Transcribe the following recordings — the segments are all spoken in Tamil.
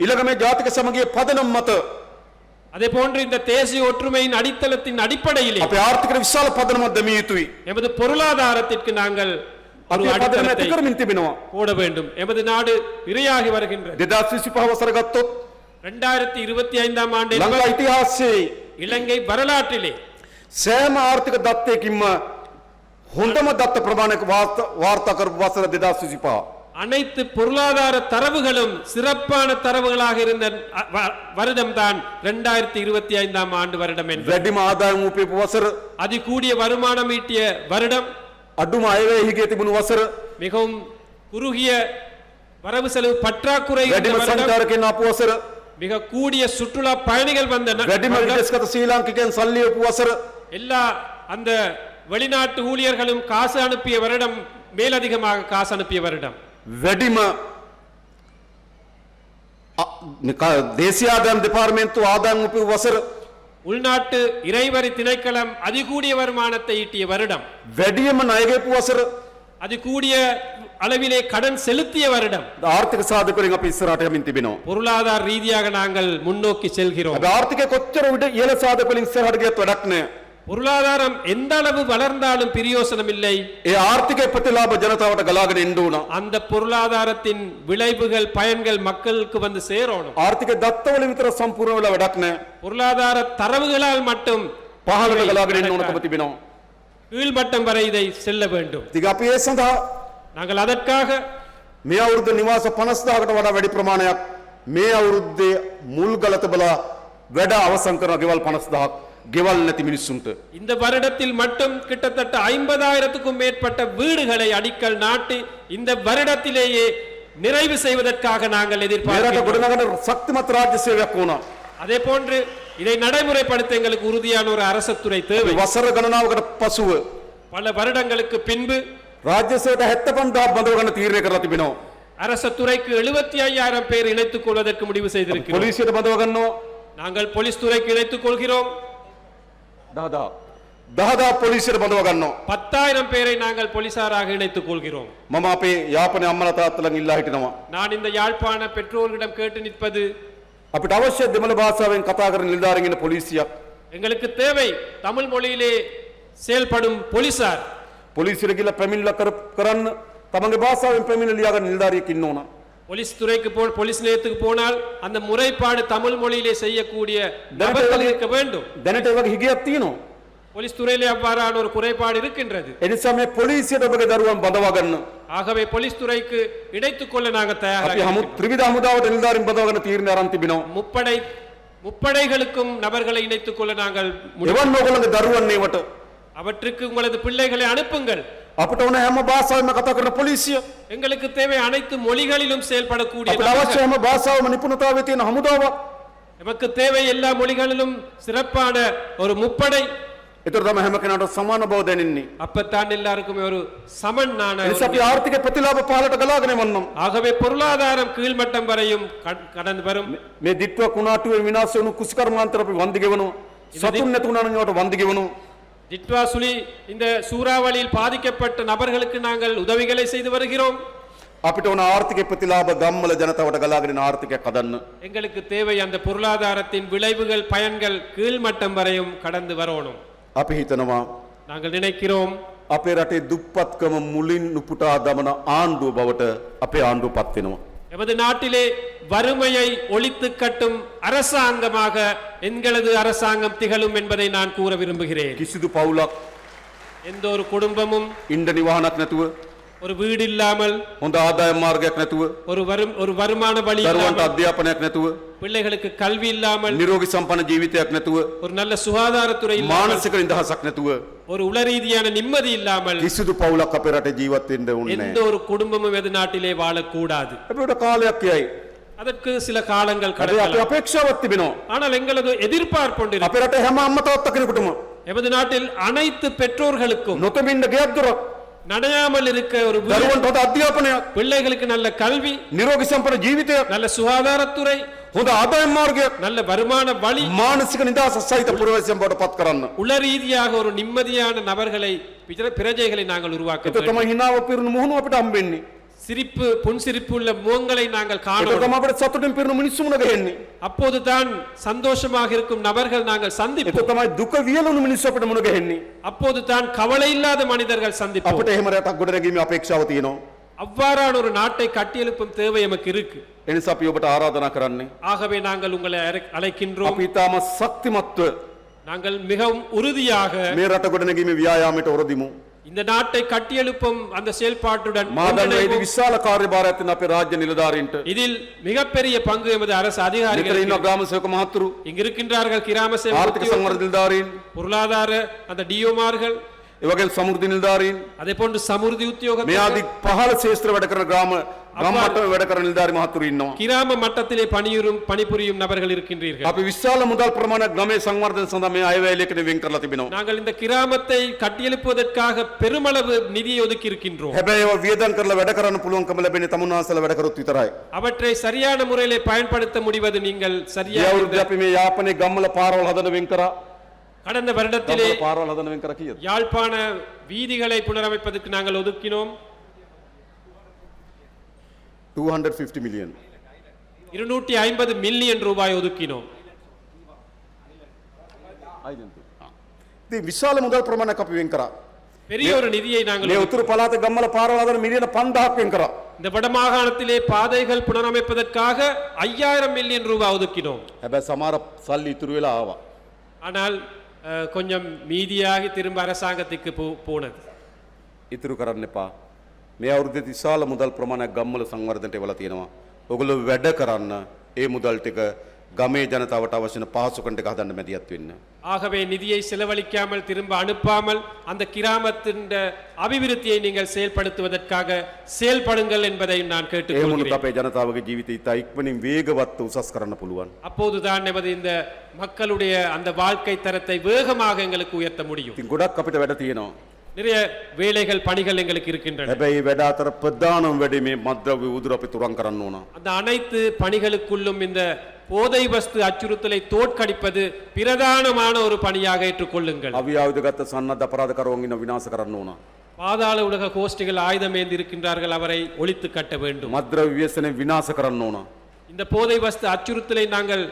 ඊළඟ මේ ජාතික සමගිය පදනම් මත அதே போன்று இந்த தேசிய ஒற்றுமையின் அடித்தளத்தின் அடிப்படையிலே අපේ ආර්ථික විශාල පදනමක් දැමිය යුතුයි. எமது பொருளாதாரத்திற்கு நாங்கள் ஒரு අපි පදනම அடித்தளத்தை ඇති කරමින් තිබෙනවා. போட வேண்டும். எமது நாடு விரையாகி வருகின்றது. 2025 වසර ගත්තොත් 2025ஆம் ஆண்டு ලංකා ඉතිහාසයේ இலங்கை வரலாற்றிலே සෑම ආර්ථික දත්තයකින්ම හොඳම දත්ත ප්‍රමාණයක වාර්තා කරපු වසර 2025. அனைத்து பொருளாதார தரவுகளும் சிறப்பான தரவுகளாக இருந்த வருடம் தான் 2025ஆம் ஆண்டு வருடம் என்று වැඩිම ආදායම උපයපු වසර, அதிகூடிய வருமானம் ஈட்டிய வருடம், අඩුම අයවැය හිගේ තිබුණු වසර, மிகவும் குறுகிய வரவு செலவு பற்றாக்குறை இருந்த වැඩිම வருடம், සංචාරකයන් ආපු වසර, மிக கூடிய சுற்றுலா பயணிகள் வந்த වැඩිම வருடம், විදේශගත ශ්‍රී ලාංකිකයන් සල්ලි උපු වසර, எல்லா அந்த வெளிநாட்டு ஊழியர்களும் காசு அனுப்பிய வருடம், மேலதிகமாக காசு அனுப்பிய வருடம், වැඩිම දේශීය ආදායම් දෙපාර්තමේන්තුව ආදායම් උපයපු වසර, உள்நாட்டு இறைவரி திணைக்களம் அதிகூடிய வருமானத்தை ஈட்டிய வருடம், වැඩිම ණය ගෙවපු වසර, அதிகூடிய அளவிலே கடன் செலுத்திய வருடம். ආර්ථික සාධකවලින් අපි ඉස්සරහට යමින් තිබෙනවා. பொருளாதார ரீதியாக நாங்கள் முன்னோக்கி செல்கிறோம். අපි ආර්ථිකය කොච්චර උඩ ඉහළ සාධකවලින් ඉස්සරහට ගියත් වැඩක් නැහැ. பொருளாதாரம் எந்த அளவு வளர்ந்தாலும் பிரயோசனம் இல்லை. ඒ ආර්ථික ප්‍රතිලාභ ජනතාවට ගලාගෙන එන්න ඕන. அந்த பொருளாதாரத்தின் விளைவுகள் பயன்கள் மக்களுக்கு வந்து சேரணும். ආර්ථික දත්තවලින් විතර සම්පූර්ණ වෙලා වැඩක් නැහැ. பொருளாதார தரவுகளால் மட்டும் පහළට ගලාගෙන එන්න ඕනකම තිබෙනවා. கீழ்மட்டம் வரை இதை செல்ல வேண்டும். ඉතින් අපි ඒ සඳහා நாங்கள் அதற்காக මේ අවුරුද්ද නිවාස 50000කට වඩා වැඩි ප්‍රමාණයක් මේ අවුරුද්දේ මුල් ගල තබලා වැඩ අවසන් කරන ගෙවල් 50000ක් ගෙවල් නැති මිනිස්සුන්ට இந்த வருடத்தில் மட்டும் கிட்டத்தட்ட 50,000க்கும் மேற்பட்ட வீடுகளை அடிக்கல் நாட்டி இந்த வருடத்திலேயே நிறைவு செய்வதற்காக நாங்கள் මේරට எதிர்பார்க்கிறோம். ගොඩනගන ශක්තිමත් රාජ්‍ය සේවයක් ඕන. அதே போன்று இதை நடைமுறைப்படுத்த எங்களுக்கு உறுதியான ஒரு அரசு துறை தேவை. වසර ගණනාවකට පසුව பல வருடங்களுக்கு பின்பு රාජ්‍ය සේවයට 75000ක් බඳව ගන්න තීරණය කරලා තිබෙනවා. அரசு துறைக்கு 75,000 பேர் இணைத்துக் கொள்வதற்கு முடிவு செய்திருக்கிறோம். පොලිසියට බඳව ගන්නවා நாங்கள் போலீஸ் துறைக்கு இணைத்துக் கொள்கிறோம். 10000 පොලිසියට බඳව ගන්නවා. 10,000 பேரை நாங்கள் போலீசாராக இணைத்துக் கொள்கிறோம். මම අපේ යාපනයේ අම්මලා තාත්තලාගෙන් ඉල්ලා හිටිනවා நான் இந்த யாழ்ப்பாண பெற்றோர்களிடம் கேட்டு நிற்பது, අපිට අවශ්‍ය දෙමළ භාෂාවෙන් කතා කරන නිලධාරීන් ඉන්න පොලිසියක්. எங்களுக்கு தேவை தமிழ் மொழியிலே செயல்படும் போலீசார். පොලිසියට ගිහලා පැමිණිල්ල කරන්න තමන්ගේ භාෂාවෙන් පැමිණිල්ල ලියාගන්න නිලධාරියෙක් ඉන්න ඕන. போலீஸ் துறைக்கு போலீஸ் நிலையத்துக்கு போனால் அந்த முறைப்பாடு தமிழ் மொழியிலே செய்யக்கூடிய நபர்கள் இருக்க வேண்டும். දැනට ඒ වගේ හිගයක් තියෙනවා. போலீஸ் துறையிலே அவ்வாறான ஒரு குறைபாடு இருக்கின்றது. ඒ නිසා මේ පොලිසියට ඔබගේ දරුවන් බඳවා ගන්න. ஆகவே போலீஸ் துறைக்கு இணைத்துக் கொள்ள நாங்கள் අපි தயாராக ත්‍රිවිධ හමුදාවට නිලධාරීන් බඳවා ගන්න තීරණය අරන් තිබෙනවා. முப்படைகளுக்கும் நபர்களை இணைத்துக் கொள்ள நாங்கள் එවන් ඕගොල්ලන්ගේ දරුවන් ඒවට அவற்றுக்கு உங்களது பிள்ளைகளை அனுப்புங்கள். අපිට ඕන හැම භාෂාවෙන්ම කතා කරන පොලිසිය. எங்களுக்கு தேவை அனைத்து மொழிகளிலும் செயல்படக்கூடிய අපිට අවශ්‍ය நபர்கள். හැම භාෂාවම නිපුණතාවය තියෙන හමුදාවක්. நமக்கு தேவை எல்லா மொழிகளிலும் சிறப்பான ஒரு முப்படை. ඒතර තමයි හැම කෙනාට සමාන බව දැනෙන්නේ. அப்பத்தான் எல்லாருக்குமே ஒரு சமனான ඒ නිසා අපි ආර්ථික ප්‍රතිලාභ පහලට ගලාගෙන යවන්නම්. ஆகவே பொருளாதாரம் கீழ்மட்டம் வரையும் கடந்து வரும். මේ දිට්ඨිය කුණාටුවේ විනාශ වුණු කුසිකර්මාන්තර අපි වන්දි ගෙවනවා. සතුන් නැති වුණා නම් ඒවට වන්දි ගෙවනවා. டிட்வா சுழி இந்த சூறாவளியில் பாதிக்கப்பட்ட நபர்களுக்கு நாங்கள் உதவிகளை செய்து வருகிறோம். අපිට ඕන ආර්ථික ප්‍රතිලාභ ගම්වල ජනතාවට ගලාගෙන යන ආර්ථිකයක් හදන්න. எங்களுக்கு தேவை அந்த பொருளாதாரத்தின் விளைவுகள் பயன்கள் கீழ்மட்டம் வரையும் கடந்து வரணும். අපි හිතනවා நாங்கள் நினைக்கிறோம் අපේ රටේ දුප්පත්කම මුලින් උපුටා දමන ආණ්ඩුව බවට අපේ ආණ්ඩුව පත් වෙනවා. எமது நாட்டிலே வறுமையை ஒழித்து கட்டும் அரசாங்கமாக எங்களது அரசாங்கம் திகழும் என்பதை நான் கூற விரும்புகிறேன். කිසිදු පවුලක් எந்த ஒரு குடும்பமும் ඉන්ඩ නිවාහනක් නැතුව, ஒரு வீடு இல்லாமல், හොඳ ආදායම් මාර්ගයක් නැතුව, ஒரு வருமான வழி දරුවන්ට இல்லாமல், අධ්‍යාපනයක් නැතුව, பிள்ளைகளுக்கு கல்வி இல்லாமல், නිරෝගී සම්පන්න ජීවිතයක් නැතුව, ஒரு நல்ல சுகாதாரத்துறை இல்லாமல், මානසික නිදහසක් නැතුව ஒரு உளரீதியான நிம்மதி இல்லாமல் කිසිදු පවුලක් අපේ රටේ ජීවත් වෙන්න ඕනේ எந்த නැහැ. ஒரு குடும்பமும் எது நாட்டிலே வாழக்கூடாது. අපිට කාලයක් යයි. அதற்கு சில காலங்கள் අපේ கடக்கலாம். අපේක්ෂාවක් තිබෙනවා. ஆனால் எங்களது எதிர்பார்ப்பு ஒன்று இருக்கு. අපේ රටේ හැම අම්මා තාත්තා කෙනෙකුටම எமது நாட்டில் அனைத்து பெற்றோர்களுக்கும் නොතමින්න ගෙයක් දොරක්, நடையாமல் இருக்க ஒரு வீடு, දරුවන්ට හොඳ අධ්‍යාපනයක්, பிள்ளைகளுக்கு நல்ல கல்வி, නිරෝගී සම්පන්න ජීවිතයක්, நல்ல சுகாதாரத்துறை, හොඳ ආදායම් මාර්ගයක්, நல்ல வருமான வழி, මානසික නිදහස සහිත පුරවැසියන් බවට පත් කරන්න. உள ரீதியாக ஒரு நிம்மதியான நபர்களை பிரஜைகளை நாங்கள் உருவாக்க ඒක வேண்டும். තමයි හිනාව පිරුණු මුහුණු අපිට හම්බෙන්නේ. சிரிப்பு புன்சிரிப்பு உள்ள முகங்களை நாங்கள் ඒක காணோம். තමයි අපිට සතුටින් පිරුණු මිනිස්සු මුණ ගැහෙන්නේ. அப்போதுதான் சந்தோஷமாக இருக்கும் நபர்கள் நாங்கள் ඒක சந்திப்போம். තමයි දුක වියලුණු මිනිස්සු අපිට මුණ ගැහෙන්නේ. அப்போதுதான் கவலை இல்லாத மனிதர்கள் சந்திப்போம். අපිට එහෙම රටක් ගොඩනැගීමේ අපේක්ෂාව තියෙනවා. அவ்வாறான ஒரு நாட்டை கட்டியெழுப்பும் தேவை நமக்கு இருக்கு. ඒ නිසා අපි ඔබට ආරාධනා කරන්නේ ஆகவே நாங்கள் உங்களை அழைக்கின்றோம். අපි ඊටාම ශක්තිමත්ව நாங்கள் மிகவும் உறுதியாக මේ රට ගොඩනැගීමේ ව්‍යායාමයට ඔරදිමු. இந்த நாட்டை கட்டியெழுப்பும் அந்த செயல்பாட்டுடன் මා දන්නවා ඉතින් ஒன்றிணைவோம். විශාල කාර්යභාරයක් තියෙන අපේ රාජ්‍ය නිලධාරීන්ට. இதில் மிகப்பெரிய பங்கு எமது அரசு මෙතන அதிகாரிகள் ඉන්න ග්‍රාම සේවක මහතුරු, இங்கு இருக்கின்றார்கள். கிராம ආර්ථික சேவகர்கள், සංවර්ධන නිලධාරීන්, பொருளாதார அந்த டிஓமார்கள், ඒ වගේම සමෘද්ධි නිලධාරීන්, அதே போன்று சமுர்தி මේ உத்தியோகத்தர்கள், ආදී පහළ ශේෂ්ත්‍ර වැඩ කරන ග්‍රාම මට්ටමේ වැඩ කරන නිලධාරි මහතුරු ඉන්නවා. கிராம மட்டத்திலே பணிபுரியும் நபர்கள் இருக்கின்றீர்கள். අපි විශාල මුදල් ප්‍රමාණයක් ගමේ සංවර්ධන සඳහා මේ අයවැය ලේඛනය වෙන් කරලා තිබෙනවා. நாங்கள் இந்த கிராமத்தை கட்டியெழுப்புவதற்காக பெருமளவு நிதியை ஒதுக்கி இருக்கின்றோம். හැබැයි ඒවා වියදම් කරලා වැඩ කරන්න පුළුවන්කම ලැබෙන්නේ තමුන්වහන්සේලා වැඩ කරොත් විතරයි. அவற்றை சரியான முறையிலே பயன்படுத்த முடிவது நீங்கள் ගිය சரியாக අවුරුද්දේ අපි මේ යාපනයේ ගම්වල පාරවල් හදන වෙන් කරා. கடந்த வருடத்திலே ගම්වල පාරවල් හදන වෙන් කරා කීයද? யாழ்ப்பாண வீதிகளை புனரமைப்பதற்கு நாங்கள் ஒதுக்கினோம் 250 million. 250 மில்லியன் ரூபாய் ஒதுக்கினோம். ඉතින් විශාල මුදල් ප්‍රමාණයක් අපි වෙන් කරා. பெரிய ஒரு நிதியை நாங்கள் මේ උතුරු පළාත ගම්වල පාරවල් හදන මිලියන 5000ක් වෙන් කරා. இந்த வடமாகாணத்திலே பாதைகள் புனரமைப்பதற்காக 5000 மில்லியன் ரூபாய் ஒதுக்கினோம். හැබැයි සමහර සල්ලි ඉතුරු වෙලා ආවා. ஆனால் கொஞ்சம் மீதியாகி திரும்ப அரசாங்கத்துக்கு போனது. ඉතුරු කරන්න එපා. මේ අවුරුද්දේ විශාල මුදල් ප්‍රමාණයක් ගම්වල සංවර්ධනයට එවලා තියෙනවා. ඔයගොල්ලෝ වැඩ කරන්න ඒ මුදල් ටික ගමේ ජනතාවට අවශ්‍ය පහසුකම් ටික හදන්න මැදිහත් වෙන්න. ஆகவே நிதியை செலவழிக்காமல் திரும்ப அனுப்பாமல் அந்த கிராமத்தின் அபிவிருத்தியை நீங்கள் செயல்படுத்துவதற்காக செயல்படுங்கள் என்பதை நான் ඒ கேட்டுக்கொள்கிறேன். මොනොත් අපේ ජනතාවගේ ජීවිතය ඉතා ඉක්මනින් වේගවත්ව උසස් කරන්න පුළුවන්. அப்போதுதான் நமது இந்த மக்களுடைய அந்த வாழ்க்கை தரத்தை வேகமாக எங்களுக்கு உயர்த்த முடியும். ඉතින් ගොඩක් අපිට වැඩ තියෙනවා. நிறைய வேலைகள் பணிகள் எங்களுக்கு இருக்கின்றன. හැබැයි වැඩ අතර ප්‍රධානම වැඩේ මේ මද්ද්‍රව්‍ය උදුර අපි තුරන් කරන්න ඕන. அந்த அனைத்து பணிகளுக்குள்ளும் இந்த போதை வஸ்து அச்சுறுத்தலை தோற்கடிப்பது பிரதானமான ஒரு பணியாக ஏற்றுக்கொள்ளுங்கள். අවියාවිදගත සන්නද්ධ අපරාධකරුවන් ඉන්න විනාශ කරන්න ඕන. பாதாள உலக கோஷ்டிகள் ஆயுதமேந்தி இருக்கின்றார்கள், அவரை ஒழித்து கட்ட வேண்டும். මද්ද්‍රව්‍ය ව්‍යසනය විනාශ කරන්න ඕන. இந்த போதை வஸ்து அச்சுறுத்தலை நாங்கள்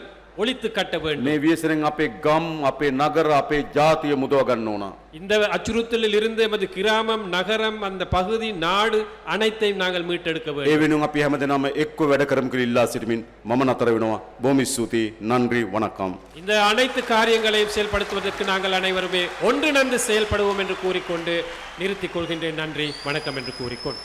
ஒழித்து கட்ட வேண்டும். මේ ව්‍යසනයෙන් අපේ ගම්, අපේ නගර, අපේ ජාතිය මුදව ගන්න ඕන. இந்த அச்சுறுத்தலில் இருந்து எமது கிராமம், நகரம், அந்த பகுதி, நாடு அனைத்தையும் நாங்கள் மீட்டெடுக்க ඒ வேண்டும். වෙනුවෙන් අපි හැමදෙනාම එක්ව වැඩ කරමු කියලා ඉල්ලා සිටමින් මම නතර වෙනවා. බොහොම ස්තුතියි. නன்றி வணக்கம். இந்த அனைத்து காரியங்களையும் செயல்படுத்துவதற்கு நாங்கள் அனைவருமே ஒன்றிணைந்து செயல்படுவோம் என்று கூறிக்கொண்டு நிறுத்திக் கொள்கின்றேன். நன்றி வணக்கம் என்று கூறிக்கொண்டு